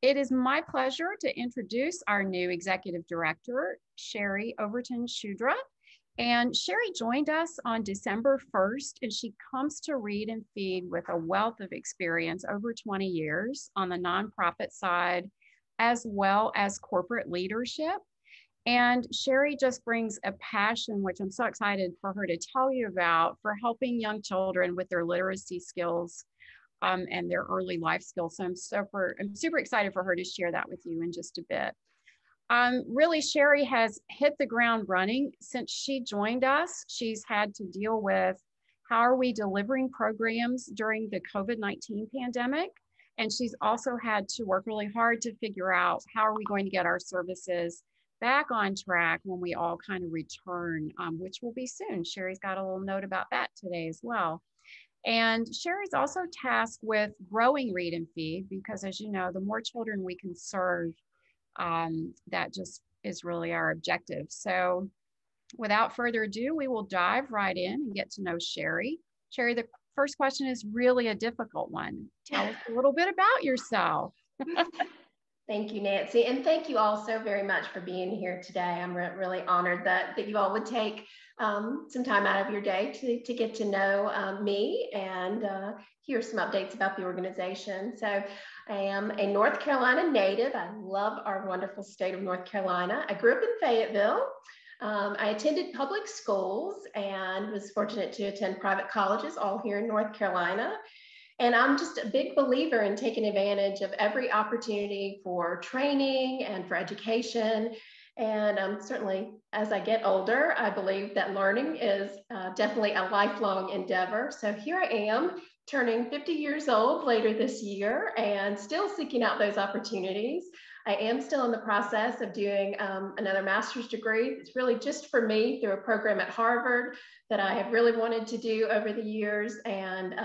It is my pleasure to introduce our new executive director, Sherry Overton Shudra. And Sherry joined us on December 1st, and she comes to Read and Feed with a wealth of experience over 20 years on the nonprofit side, as well as corporate leadership. And Sherry just brings a passion, which I'm so excited for her to tell you about, for helping young children with their literacy skills and their early life skills. So I'm super excited for her to share that with you in just a bit. Really, Sherry has hit the ground running since she joined us. She's had to deal with how are we delivering programs during the COVID-19 pandemic. And she's also had to work really hard to figure out how are we going to get our services back on track when we all kind of return, which will be soon. Sherry's got a little note about that today as well. And Sherry's also tasked with growing Read and Feed because, as you know, the more children we can serve, that just is really our objective. So without further ado, we will dive right in and get to know Sherry. Sherry, the first question is really a difficult one. Tell us a little bit about yourself. Thank you, Nancy. And thank you all so very much for being here today. I'm really honored that you all would take some time out of your day to get to know me and hear some updates about the organization. So I am a North Carolina native. I love our wonderful state of North Carolina. I grew up in Fayetteville. I attended public schools and was fortunate to attend private colleges all here in North Carolina. And I'm just a big believer in taking advantage of every opportunity for training and for education. And certainly as I get older, I believe that learning is definitely a lifelong endeavor. So here I am turning 50 years old later this year and still seeking out those opportunities. I am still in the process of doing another master's degree. It's really just for me through a program at Harvard that I have really wanted to do over the years, and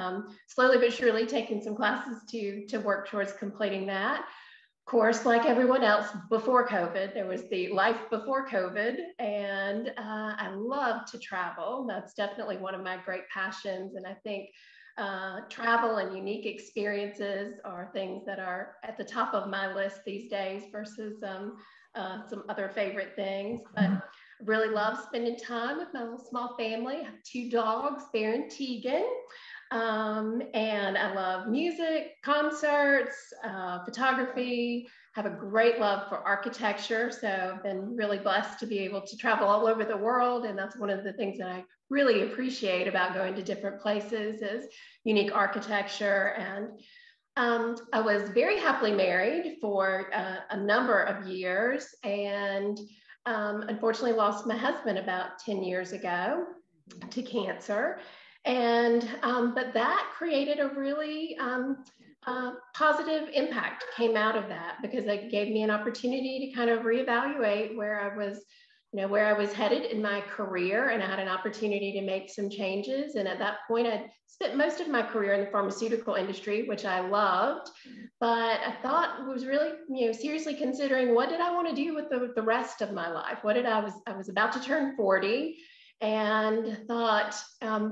slowly but surely taking some classes to work towards completing that. Of course, like everyone else before COVID, there was the life before COVID, and I love to travel. That's definitely one of my great passions, and I think travel and unique experiences are things that are at the top of my list these days versus some other favorite things. But really love spending time with my little small family. I have 2 dogs, Bear and Tegan. And I love music, concerts, photography, have a great love for architecture. So I've been really blessed to be able to travel all over the world. And that's one of the things that I really appreciate about going to different places is unique architecture. And I was very happily married for a number of years and unfortunately lost my husband about 10 years ago to cancer. And but that created a really positive impact came out of that because it gave me an opportunity to kind of reevaluate where I was, where I was headed in my career, and I had an opportunity to make some changes. And at that point, I'd spent most of my career in the pharmaceutical industry, which I loved, but I thought was really, seriously considering what did I want to do with the rest of my life? I was about to turn 40. And thought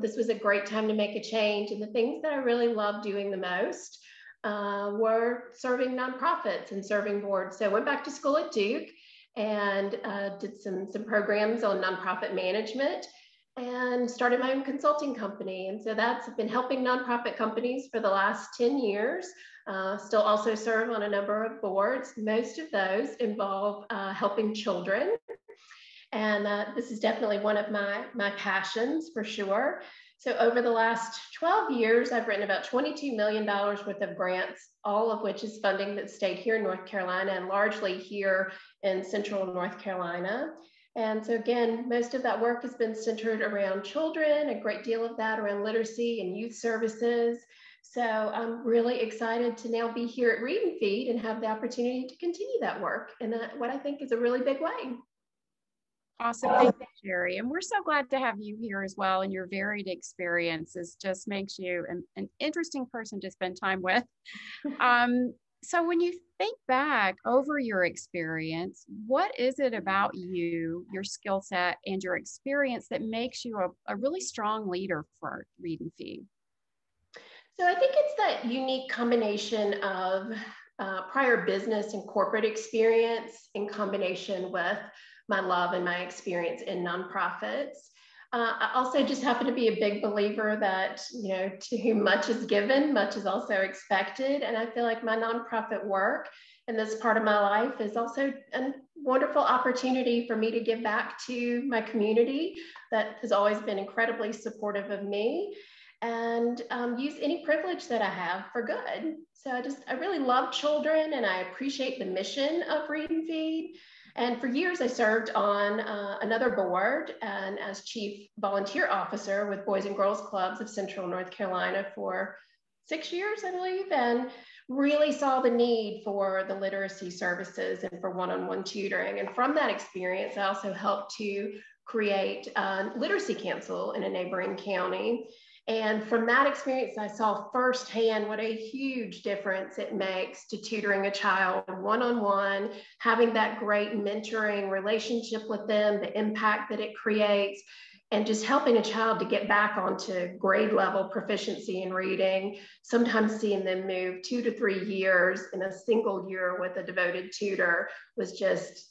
this was a great time to make a change. And the things that I really loved doing the most were serving nonprofits and serving boards. So I went back to school at Duke and did some programs on nonprofit management and started my own consulting company. And so that's been helping nonprofit companies for the last 10 years. Still also serve on a number of boards. Most of those involve helping children. And this is definitely one of my passions for sure. So over the last 12 years, I've written about $22 million worth of grants, all of which is funding that stayed here in North Carolina and largely here in central North Carolina. And so again, most of that work has been centered around children, a great deal of that around literacy and youth services. So I'm really excited to now be here at Read and Feed and have the opportunity to continue that work in what I think is a really big way. Awesome. Thank you, Sherry. And we're so glad to have you here as well. And your varied experiences just makes you an interesting person to spend time with. So when you think back over your experience, what is it about you, your skill set, and your experience that makes you a really strong leader for Read and Feed? So I think it's that unique combination of prior business and corporate experience in combination with my love and my experience in nonprofits. I also just happen to be a big believer that, to whom much is given, much is also expected. And I feel like my nonprofit work in this part of my life is also a wonderful opportunity for me to give back to my community that has always been incredibly supportive of me, and use any privilege that I have for good. So I really love children, and I appreciate the mission of Read and Feed. And for years, I served on another board and as chief volunteer officer with Boys and Girls Clubs of Central North Carolina for 6 years, I believe, and really saw the need for the literacy services and for one-on-one tutoring. And from that experience, I also helped to create Literacy Council in a neighboring county. And from that experience, I saw firsthand what a huge difference it makes to tutoring a child one-on-one, having that great mentoring relationship with them, the impact that it creates, and just helping a child to get back onto grade level proficiency in reading, sometimes seeing them move 2 to 3 years in a single year with a devoted tutor was just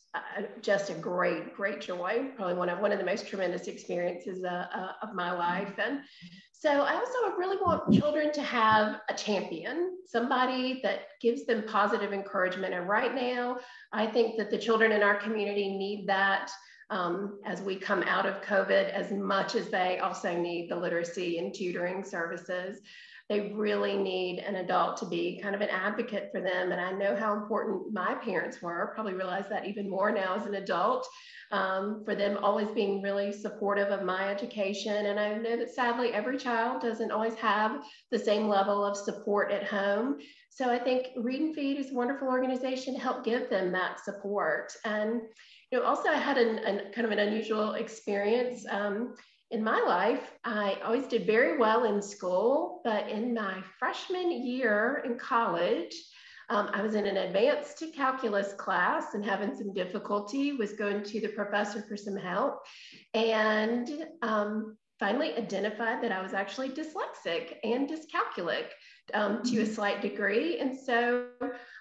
a great joy. Probably one of the most tremendous experiences of my life. And so I also really want children to have a champion, somebody that gives them positive encouragement. And right now, I think that the children in our community need that as we come out of COVID, as much as they also need the literacy and tutoring services. They really need an adult to be kind of an advocate for them. And I know how important my parents were, probably realize that even more now as an adult, for them always being really supportive of my education. And I know that sadly, every child doesn't always have the same level of support at home. So I think Read and Feed is a wonderful organization to help give them that support. And also I had a kind of an unusual experience. In my life, I always did very well in school, but in my freshman year in college, I was in an advanced calculus class and having some difficulty, was going to the professor for some help, and finally identified that I was actually dyslexic and dyscalculic to a slight degree. And so,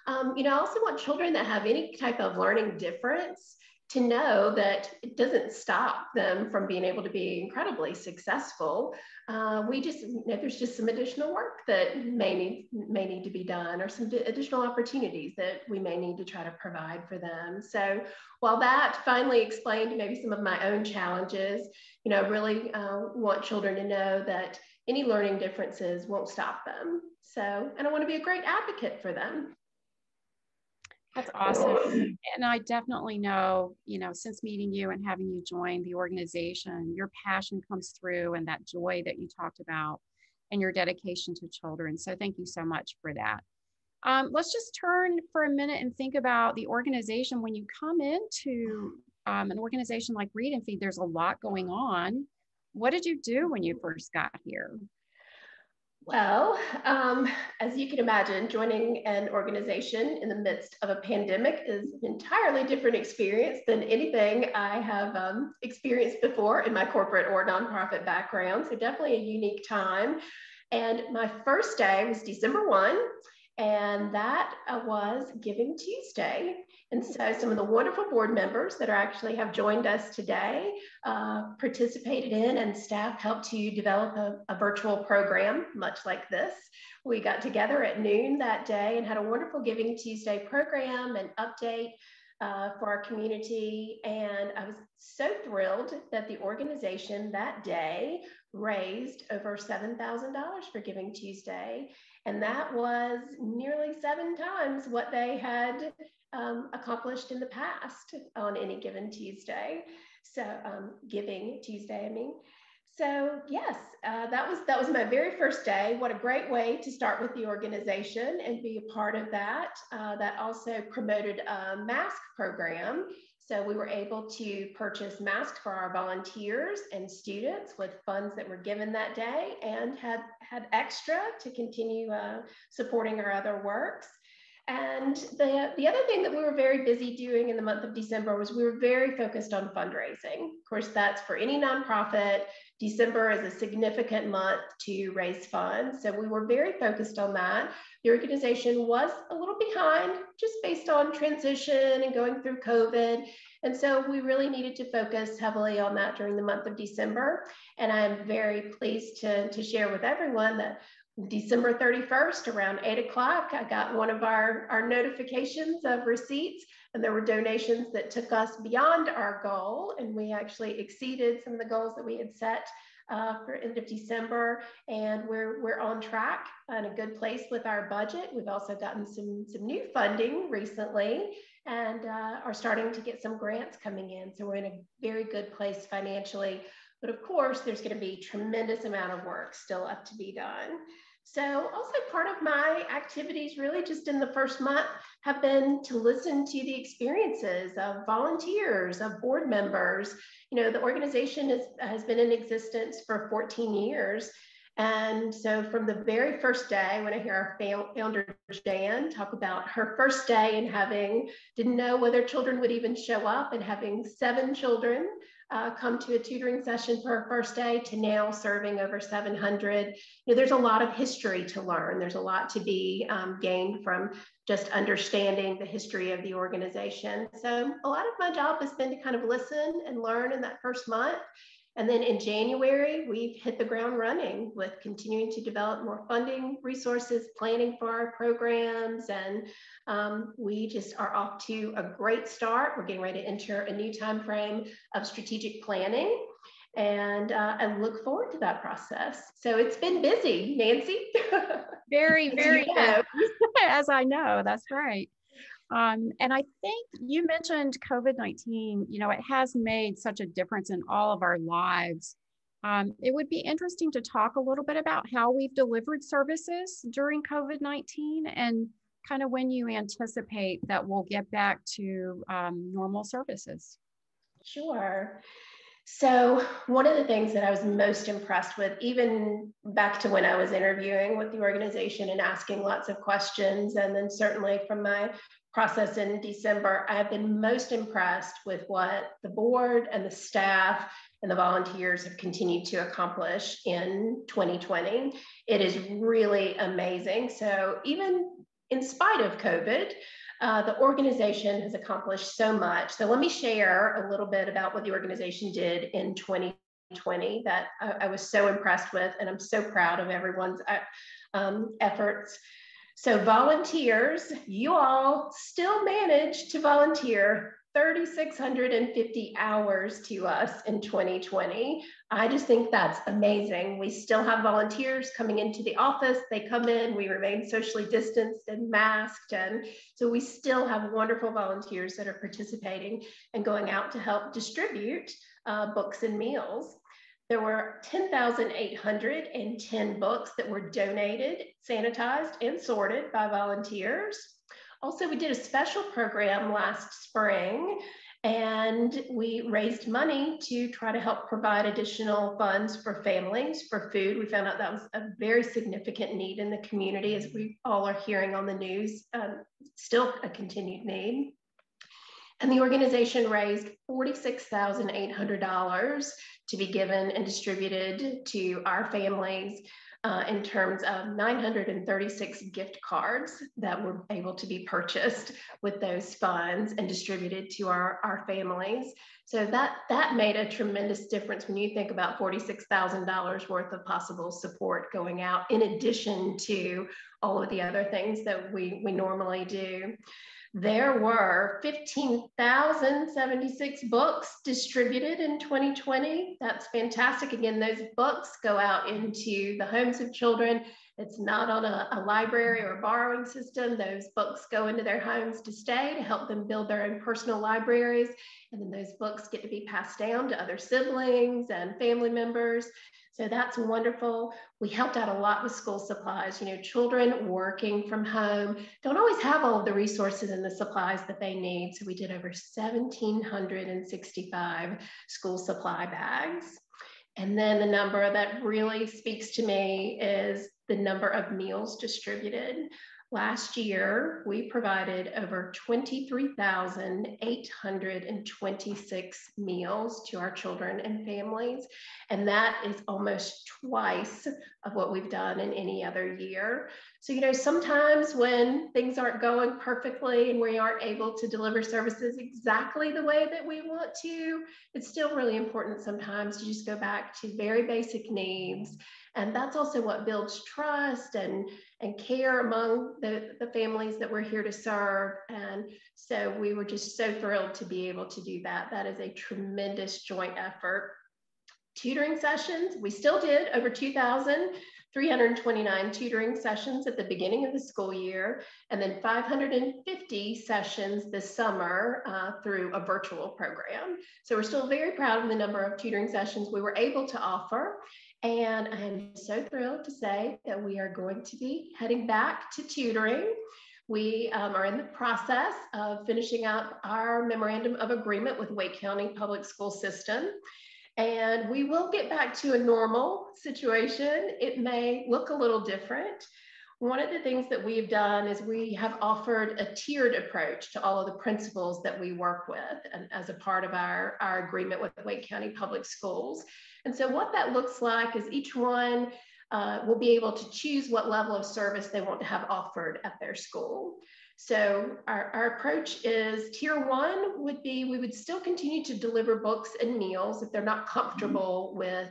I also want children that have any type of learning difference to know that it doesn't stop them from being able to be incredibly successful. There's just some additional work that may need to be done, or some additional opportunities that we may need to try to provide for them. So while that finally explained maybe some of my own challenges, I really want children to know that any learning differences won't stop them. So, and I want to be a great advocate for them. That's awesome. And I definitely know, since meeting you and having you join the organization, your passion comes through, and that joy that you talked about, and your dedication to children. So thank you so much for that. Let's just turn for a minute and think about the organization. When you come into an organization like Read and Feed, there's a lot going on. What did you do when you first got here? Well, as you can imagine, joining an organization in the midst of a pandemic is an entirely different experience than anything I have experienced before in my corporate or nonprofit background. So definitely a unique time. And my first day was December 1, and that was Giving Tuesday. And so some of the wonderful board members that have joined us today participated in, and staff helped to develop a virtual program much like this. We got together at noon that day and had a wonderful Giving Tuesday program and update for our community. And I was so thrilled that the organization that day raised over $7,000 for Giving Tuesday. And that was nearly 7 times what they had accomplished in the past on any given Tuesday. So Giving Tuesday, I mean. So yes, that was my very first day. What a great way to start with the organization and be a part of that. That also promoted a mask program. So we were able to purchase masks for our volunteers and students with funds that were given that day, and had extra to continue supporting our other works. And the other thing that we were very busy doing in the month of December was we were very focused on fundraising. Of course, that's for any nonprofit. December is a significant month to raise funds. So we were very focused on that. The organization was a little behind just based on transition and going through COVID. And so we really needed to focus heavily on that during the month of December. And I'm very pleased to share with everyone that December 31st, around 8 o'clock, I got one of our notifications of receipts, and there were donations that took us beyond our goal, and we actually exceeded some of the goals that we had set for end of December, and we're on track in a good place with our budget. We've also gotten some new funding recently, and are starting to get some grants coming in, so we're in a very good place financially. But of course, there's going to be a tremendous amount of work still left to be done. So also part of my activities really just in the first month have been to listen to the experiences of volunteers, of board members. You know, the organization has been in existence for 14 years. And so from the very first day, when I hear our founder, Jan, talk about her first day and didn't know whether children would even show up, and having 7 children come to a tutoring session for her first day, to now serving over 700. You know, there's a lot of history to learn. There's a lot to be gained from just understanding the history of the organization. So a lot of my job has been to kind of listen and learn in that first month. And then in January, we've hit the ground running with continuing to develop more funding resources, planning for our programs, and we just are off to a great start. We're getting ready to enter a new time frame of strategic planning, and I look forward to that process. So it's been busy, Nancy. Very, very busy, as I know, that's right. And I think you mentioned COVID-19, you know, it has made such a difference in all of our lives. It would be interesting to talk a little bit about how we've delivered services during COVID-19 and kind of when you anticipate that we'll get back to normal services. Sure. So one of the things that I was most impressed with, even back to when I was interviewing with the organization and asking lots of questions, and then certainly from my process in December, I have been most impressed with what the board and the staff and the volunteers have continued to accomplish in 2020. It is really amazing. So even in spite of COVID, the organization has accomplished so much. So let me share a little bit about what the organization did in 2020 that I was so impressed with, and I'm so proud of everyone's efforts. So volunteers, you all still managed to volunteer 3,650 hours to us in 2020. I just think that's amazing. We still have volunteers coming into the office. They come in, we remain socially distanced and masked. And so we still have wonderful volunteers that are participating and going out to help distribute books and meals. There were 10,810 books that were donated, sanitized, and sorted by volunteers. Also, we did a special program last spring, and we raised money to try to help provide additional funds for families for food. We found out that was a very significant need in the community, as we all are hearing on the news, still a continued need. And the organization raised $46,800 to be given and distributed to our families in terms of 936 gift cards that were able to be purchased with those funds and distributed to our families. So that made a tremendous difference when you think about $46,000 worth of possible support going out, in addition to all of the other things that we normally do. There were 15,076 books distributed in 2020. That's fantastic. Again, those books go out into the homes of children. It's not on a library or a borrowing system. Those books go into their homes to stay, to help them build their own personal libraries. And then those books get to be passed down to other siblings and family members. So that's wonderful. We helped out a lot with school supplies. You know, children working from home don't always have all of the resources and the supplies that they need. So we did over 1,765 school supply bags. And then the number that really speaks to me is the number of meals distributed. Last year, we provided over 23,826 meals to our children and families, and that is almost twice of what we've done in any other year. So, sometimes when things aren't going perfectly and we aren't able to deliver services exactly the way that we want to, it's still really important sometimes to just go back to very basic needs. And that's also what builds trust and care among the families that we're here to serve. And so we were just so thrilled to be able to do that. That is a tremendous joint effort. Tutoring sessions, we still did over 2,329 tutoring sessions at the beginning of the school year, and then 550 sessions this summer through a virtual program. So we're still very proud of the number of tutoring sessions we were able to offer. And I'm so thrilled to say that we are going to be heading back to tutoring. We are in the process of finishing up our memorandum of agreement with Wake County Public School System. And we will get back to a normal situation. It may look a little different. One of the things that we've done is we have offered a tiered approach to all of the principals that we work with, and as a part of our agreement with Wake County Public Schools. And so what that looks like is each one will be able to choose what level of service they want to have offered at their school. So our approach is tier one would be, we would still continue to deliver books and meals if they're not comfortable with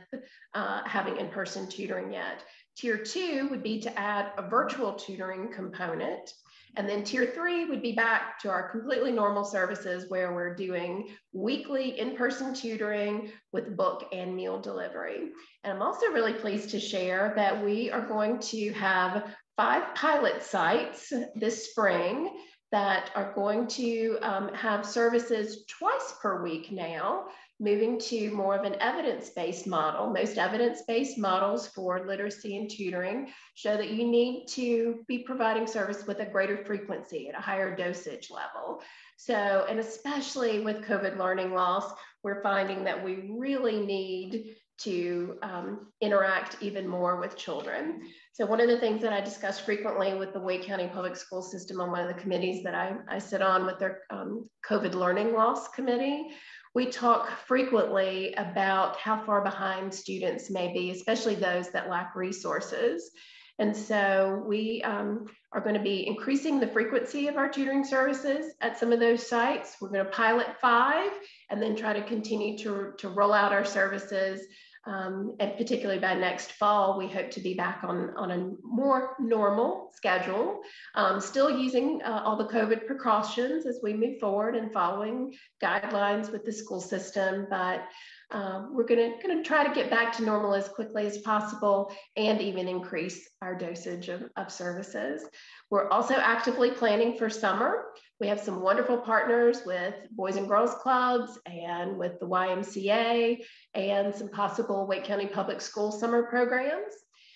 having in-person tutoring yet. Tier two would be to add a virtual tutoring component. And then tier three would be back to our completely normal services where we're doing weekly in-person tutoring with book and meal delivery. And I'm also really pleased to share that we are going to have 5 pilot sites this spring that are going to have services twice per week now, moving to more of an evidence-based model. Most evidence-based models for literacy and tutoring show that you need to be providing service with a greater frequency at a higher dosage level. So, and especially with COVID learning loss, we're finding that we really need to interact even more with children. So one of the things that I discuss frequently with the Wake County Public School System on one of the committees that I sit on with their COVID learning loss committee, we talk frequently about how far behind students may be, especially those that lack resources. And so we are going to be increasing the frequency of our tutoring services at some of those sites. We're going to pilot 5 and then try to continue to roll out our services. And particularly by next fall, we hope to be back on a more normal schedule, still using all the COVID precautions as we move forward and following guidelines with the school system. But we're gonna try to get back to normal as quickly as possible and even increase our dosage of services. We're also actively planning for summer. We have some wonderful partners with Boys and Girls Clubs and with the YMCA and some possible Wake County Public School summer programs.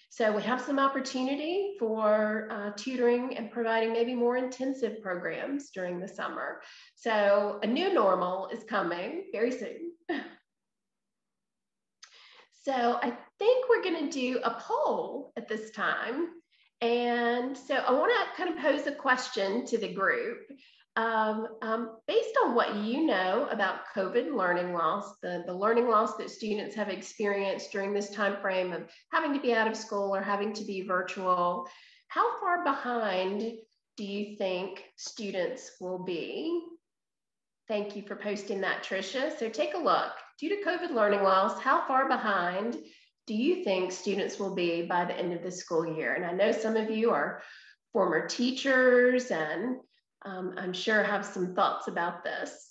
So we have some opportunity for tutoring and providing maybe more intensive programs during the summer. So a new normal is coming very soon. So I think we're going to do a poll at this time. And so I want to kind of pose a question to the group. Based on what you know about COVID learning loss, the learning loss that students have experienced during this time frame of having to be out of school or having to be virtual, how far behind do you think students will be? Thank you for posting that, Tricia. So take a look. Due to COVID learning loss, how far behind do you think students will be by the end of the school year? And I know some of you are former teachers and I'm sure have some thoughts about this.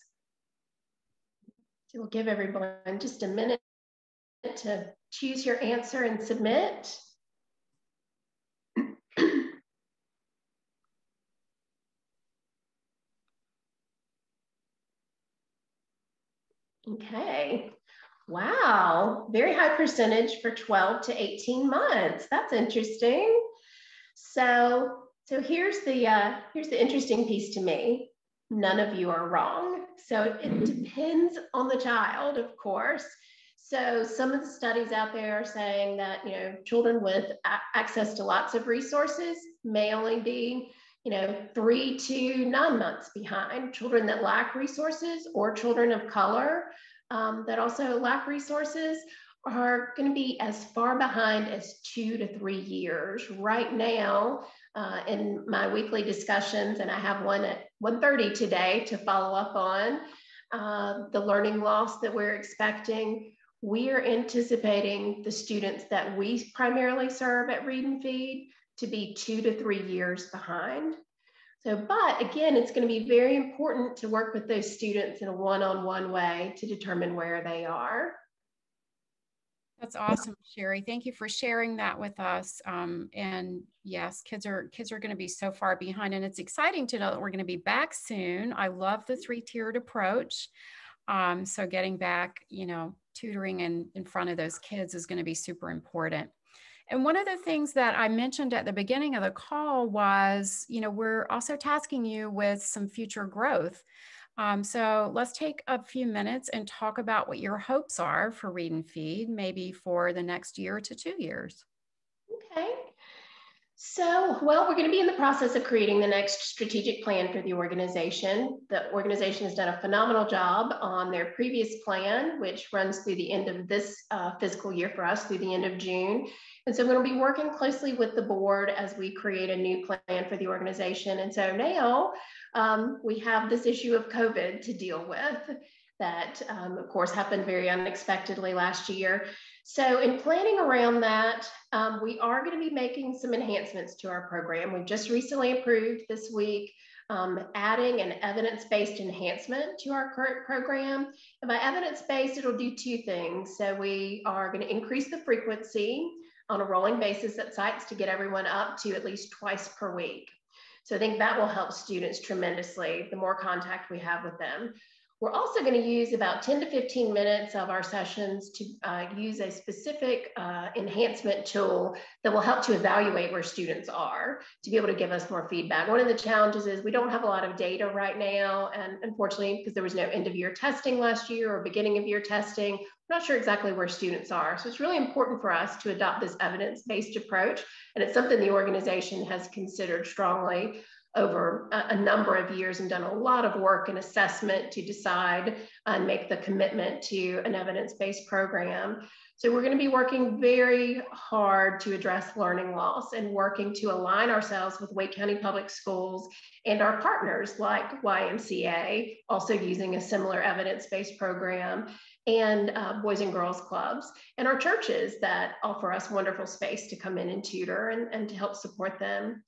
So we'll give everyone just a minute to choose your answer and submit. Okay. Wow, very high percentage for 12 to 18 months. That's interesting. So here's the interesting piece to me. None of you are wrong. So it depends on the child, of course. So some of the studies out there are saying that children with access to lots of resources may only be 3 to 9 months behind. Children that lack resources or children of color that also lack resources are going to be as far behind as 2 to 3 years. Right now, in my weekly discussions, and I have one at 1:30 today to follow up on the learning loss that we're expecting. We are anticipating the students that we primarily serve at Read and Feed to be 2 to 3 years behind. So, but again, it's going to be very important to work with those students in a one-on-one way to determine where they are. That's awesome, Sherry. Thank you for sharing that with us. And yes, kids are going to be so far behind, and it's exciting to know that we're going to be back soon. I love the 3-tiered approach. So getting back, tutoring in front of those kids is going to be super important. And one of the things that I mentioned at the beginning of the call was, we're also tasking you with some future growth. So let's take a few minutes and talk about what your hopes are for Read and Feed, maybe for the next year to 2 years. Okay. So, well, we're going to be in the process of creating the next strategic plan for the organization. The organization has done a phenomenal job on their previous plan, which runs through the end of this fiscal year for us, through the end of June. And so I'm going to be working closely with the board as we create a new plan for the organization. And so now we have this issue of COVID to deal with that, of course, happened very unexpectedly last year. So in planning around that, we are going to be making some enhancements to our program. We've just recently approved this week adding an evidence-based enhancement to our current program. And by evidence-based, it'll do 2 things. So we are going to increase the frequency on a rolling basis at sites to get everyone up to at least twice per week. So I think that will help students tremendously, the more contact we have with them. We're also going to use about 10 to 15 minutes of our sessions to use a specific enhancement tool that will help to evaluate where students are, to be able to give us more feedback. One of the challenges is we don't have a lot of data right now, and unfortunately, because there was no end of year testing last year or beginning of year testing, we're not sure exactly where students are. So it's really important for us to adopt this evidence-based approach, and it's something the organization has considered strongly over a number of years and done a lot of work and assessment to decide and make the commitment to an evidence-based program. So we're going to be working very hard to address learning loss and working to align ourselves with Wake County Public Schools and our partners like YMCA, also using a similar evidence-based program, and Boys and Girls Clubs, and our churches that offer us wonderful space to come in and tutor and to help support them.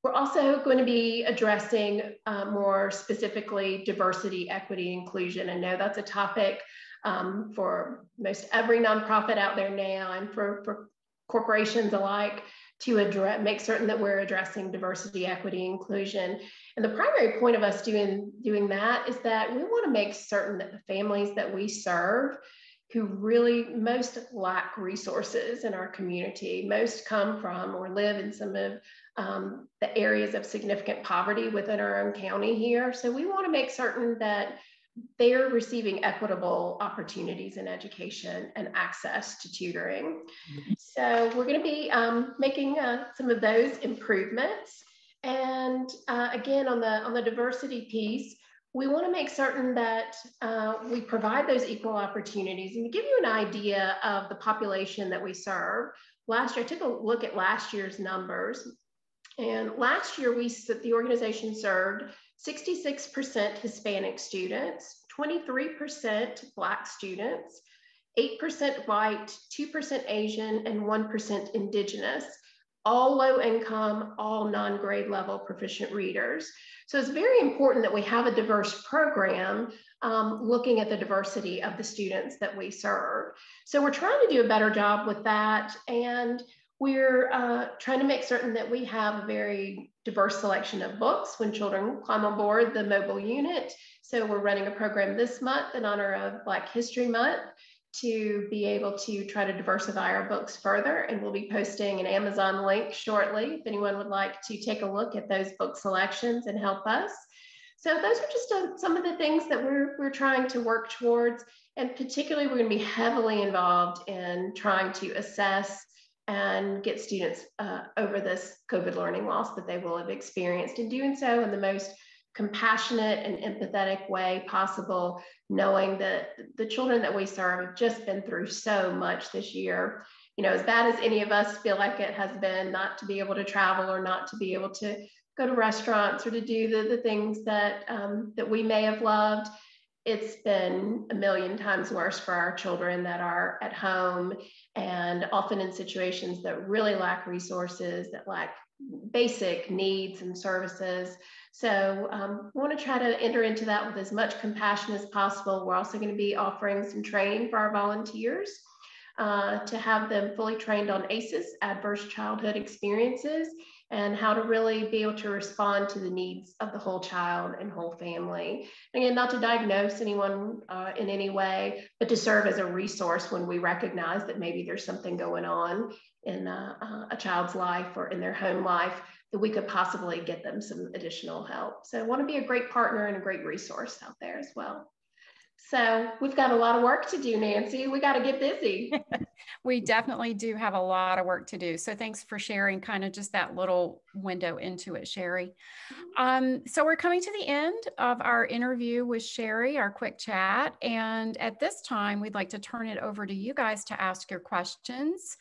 We're also going to be addressing more specifically diversity, equity, inclusion. I know that's a topic for most every nonprofit out there now, and for corporations alike, to make certain that we're addressing diversity, equity, inclusion. And the primary point of us doing that is that we want to make certain that the families that we serve, who really most lack resources in our community, most come from or live in some of the areas of significant poverty within our own county here. So we want to make certain that they're receiving equitable opportunities in education and access to tutoring. So we're going to be making some of those improvements. And again, on the diversity piece, we want to make certain that we provide those equal opportunities. And to give you an idea of the population that we serve, last year, I took a look at last year's numbers. And last year, the organization served 66% Hispanic students, 23% Black students, 8% white, 2% Asian, and 1% Indigenous, all low income, all non-grade level proficient readers. So it's very important that we have a diverse program looking at the diversity of the students that we serve. So we're trying to do a better job with that. And we're trying to make certain that we have a very diverse selection of books when children climb on board the mobile unit. So we're running a program this month in honor of Black History Month to be able to try to diversify our books further. And we'll be posting an Amazon link shortly if anyone would like to take a look at those book selections and help us. So those are just some of the things that we're trying to work towards. And particularly, we're going to be heavily involved in trying to assess and get students over this COVID learning loss that they will have experienced, and doing so in the most compassionate and empathetic way possible, knowing that the children that we serve have just been through so much this year. You know, as bad as any of us feel like it has been not to be able to travel or not to be able to go to restaurants or to do the things that that we may have loved, it's been a million times worse for our children that are at home and often in situations that really lack resources, that lack basic needs and services. So we want to try to enter into that with as much compassion as possible. We're also going to be offering some training for our volunteers to have them fully trained on ACEs, adverse childhood experiences, and how to really be able to respond to the needs of the whole child and whole family. Again, not to diagnose anyone in any way, but to serve as a resource when we recognize that maybe there's something going on in a child's life or in their home life that we could possibly get them some additional help. So I want to be a great partner and a great resource out there as well. So we've got a lot of work to do, Nancy. We got to get busy. We definitely do have a lot of work to do. So thanks for sharing kind of just that little window into it, Sherry. So we're coming to the end of our interview with Sherry, our quick chat. And at this time, we'd like to turn it over to you guys to ask your questions.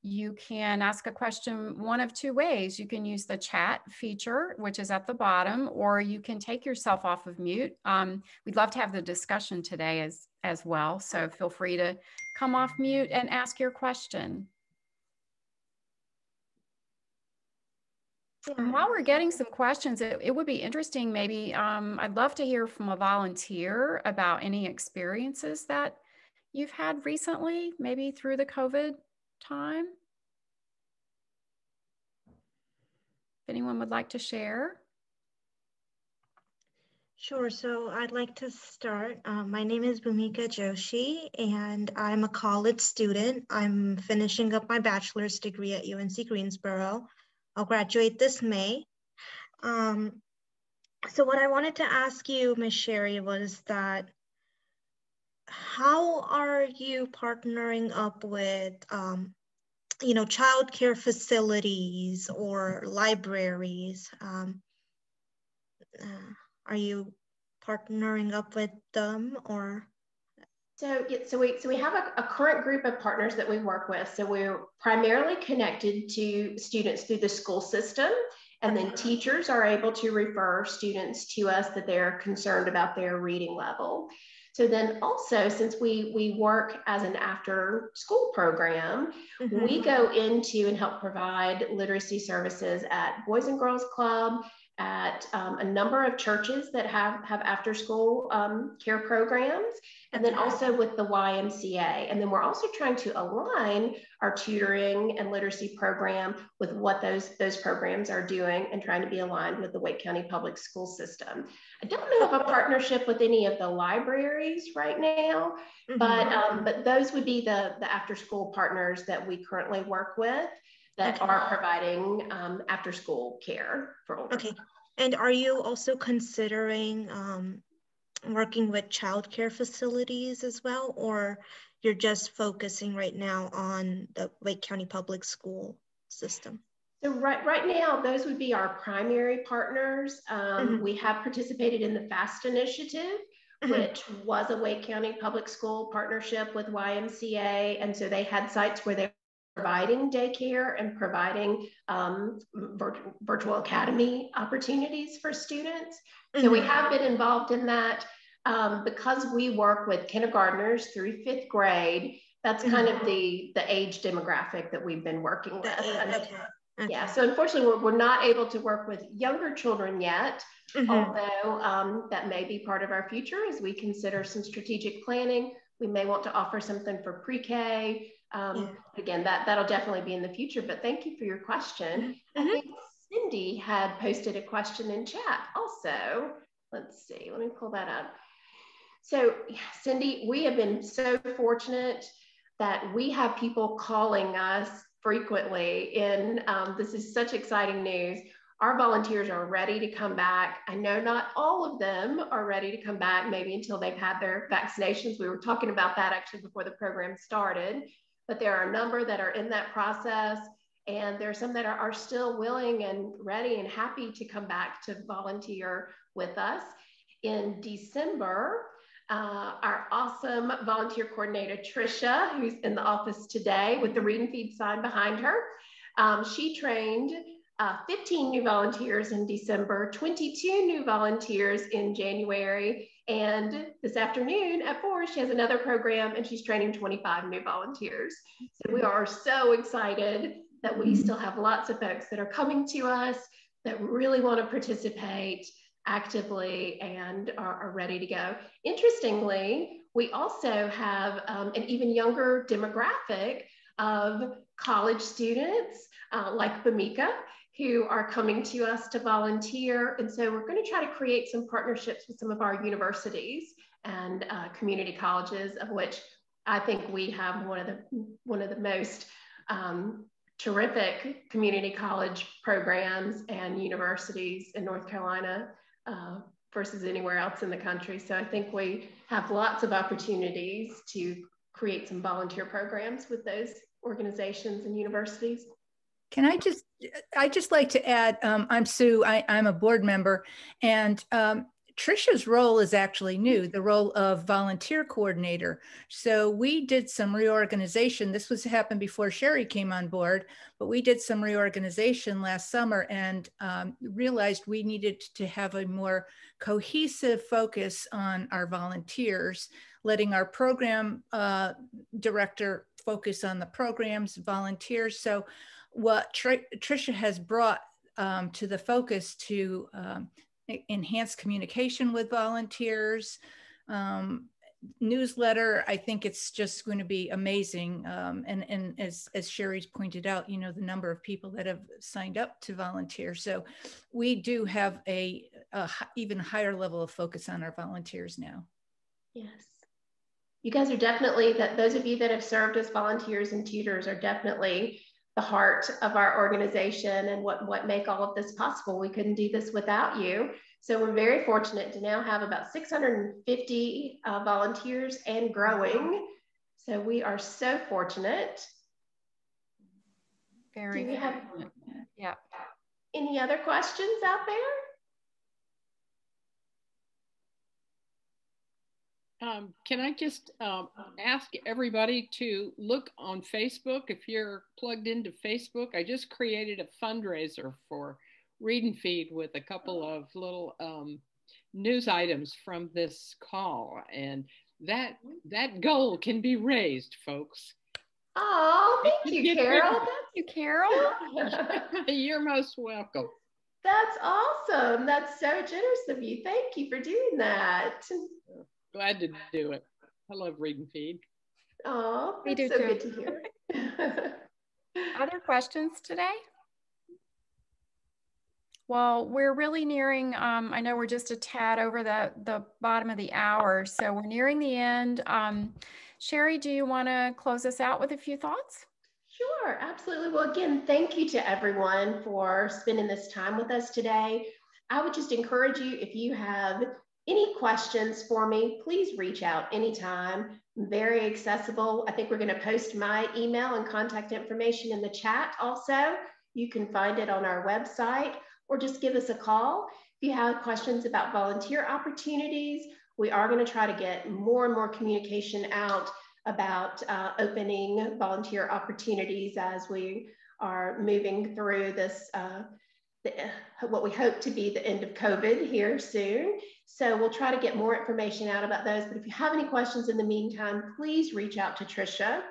You can ask a question one of two ways. You can use the chat feature, which is at the bottom, or you can take yourself off of mute. We'd love to have the discussion today as well. So feel free to come off mute and ask your question. And while we're getting some questions, it would be interesting, maybe I'd love to hear from a volunteer about any experiences that you've had recently, maybe through the COVID time. If anyone would like to share. Sure, so I'd like to start. My name is Bhumika Joshi, and I'm a college student. I'm finishing up my bachelor's degree at UNC Greensboro. I'll graduate this May. So what I wanted to ask you, Ms. Sherry, was that how are you partnering up with childcare facilities or libraries? Are you partnering up with them or? So we have a current group of partners that we work with. So we're primarily connected to students through the school system, and then teachers are able to refer students to us that they're concerned about their reading level. So then also, since we work as an after school program, we go into and help provide literacy services at Boys and Girls Club, at a number of churches that have after school care programs, and then also with the YMCA. And then we're also trying to align our tutoring and literacy program with what those programs are doing, and trying to be aligned with the Wake County Public School System. I don't know of a partnership with any of the libraries right now, but those would be the after school partners that we currently work with that are providing after school care for older. Okay, and are you also considering working with childcare facilities as well, or you're just focusing right now on the Wake County Public School System? So right now, those would be our primary partners. We have participated in the FAST initiative, which was a Wake County Public School partnership with YMCA. And so they had sites where they were providing daycare and providing virtual academy opportunities for students. So we have been involved in that. Because we work with kindergartners through 5th grade, that's kind of the age demographic that we've been working with. Yeah, so unfortunately, we're not able to work with younger children yet, although that may be part of our future as we consider some strategic planning. We may want to offer something for pre-K. Again, that'll definitely be in the future, but thank you for your question. I think Cindy had posted a question in chat also. Let's see, let me pull that up. So Cindy, we have been so fortunate that we have people calling us frequently, and this is such exciting news. Our volunteers are ready to come back. I know not all of them are ready to come back, maybe until they've had their vaccinations. We were talking about that actually before the program started. but there are a number that are in that process. And there are some that are still willing and ready and happy to come back to volunteer with us. In December, our awesome volunteer coordinator, Trisha, who's in the office today with the Read and Feed sign behind her, she trained 15 new volunteers in December, 22 new volunteers in January, and this afternoon at 4, she has another program and she's training 25 new volunteers. So we are so excited that we still have lots of folks that are coming to us that really want to participate actively and are ready to go. Interestingly, we also have an even younger demographic of college students like Bamika, who are coming to us to volunteer. And so we're going to try to create some partnerships with some of our universities and community colleges, of which I think we have one of the most terrific community college programs and universities in North Carolina versus anywhere else in the country. So I think we have lots of opportunities to create some volunteer programs with those organizations and universities. Can I just like to add, I'm Sue, I'm a board member, and Trisha's role is actually new, the role of volunteer coordinator. So we did some reorganization. This happened before Sherry came on board, but we did some reorganization last summer and realized we needed to have a more cohesive focus on our volunteers, letting our program director focus on the programs, volunteers. So what Trisha has brought to the focus to enhance communication with volunteers, newsletter, I think it's just going to be amazing. And as Sherry's pointed out, you know, the number of people that have signed up to volunteer. So we do have a even higher level of focus on our volunteers now. Yes. You guys are definitely, those of you that have served as volunteers and tutors are definitely the heart of our organization and what make all of this possible. We couldn't do this without you. So we're very fortunate to now have about 650 volunteers and growing. So we are so fortunate. Very do we have yeah. Any other questions out there? Can I just ask everybody to look on Facebook if you're plugged into Facebook? I just created a fundraiser for Read and Feed with a couple of little news items from this call, and that goal can be raised, folks. Oh, thank you, Carol. Thank you, Carol. You're most welcome. That's awesome. That's so generous of you. Thank you for doing that. Glad to do it. I love Read and Feed. Oh, that's so good to hear. Other questions today? Well, we're really nearing, I know we're just a tad over the bottom of the hour, so we're nearing the end. Sherry, do you want to close us out with a few thoughts? Sure, absolutely. Well, again, thank you to everyone for spending this time with us today. I would just encourage you, if you have any questions for me, please reach out anytime. I'm very accessible. I think we're going to post my email and contact information in the chat also. You can find it on our website or just give us a call. If you have questions about volunteer opportunities, we are going to try to get more and more communication out about opening volunteer opportunities as we are moving through this what we hope to be the end of COVID here soon. So we'll try to get more information out about those. But if you have any questions in the meantime, please reach out to Trisha.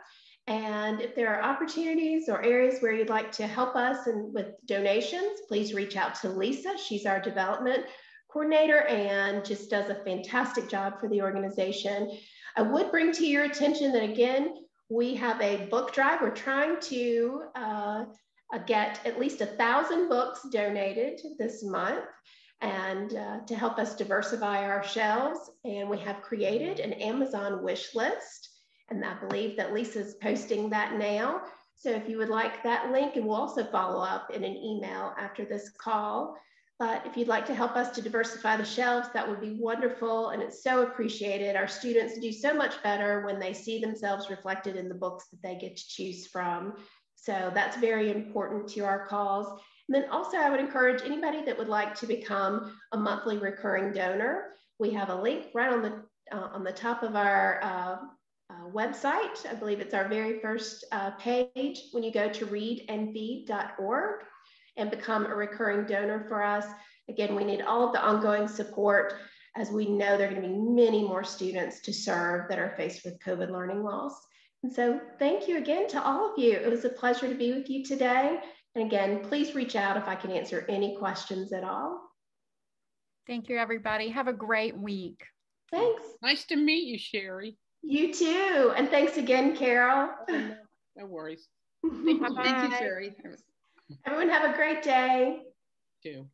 And if there are opportunities or areas where you'd like to help us and with donations, please reach out to Lisa. She's our development coordinator and just does a fantastic job for the organization. I would bring to your attention that, again, we have a book drive. We're trying to get at least 1,000 books donated this month and to help us diversify our shelves. And we have created an Amazon wish list. And I believe that Lisa's posting that now. So if you would like that link, and we'll also follow up in an email after this call, But if you'd like to help us to diversify the shelves, that would be wonderful. And it's so appreciated. Our students do so much better when they see themselves reflected in the books that they get to choose from. So that's very important to our cause. And then also I would encourage anybody that would like to become a monthly recurring donor. We have a link right on the top of our website. I believe it's our very first page when you go to readandfeed.org and become a recurring donor for us. Again, we need all of the ongoing support, as we know there are going to be many more students to serve that are faced with COVID learning loss. And so thank you again to all of you. It was a pleasure to be with you today. And again, please reach out if I can answer any questions at all. Thank you, everybody. Have a great week. Thanks. Nice to meet you, Sherry. You too. And thanks again, Carol. No worries. Thank you, Sherry. Everyone have a great day. Too.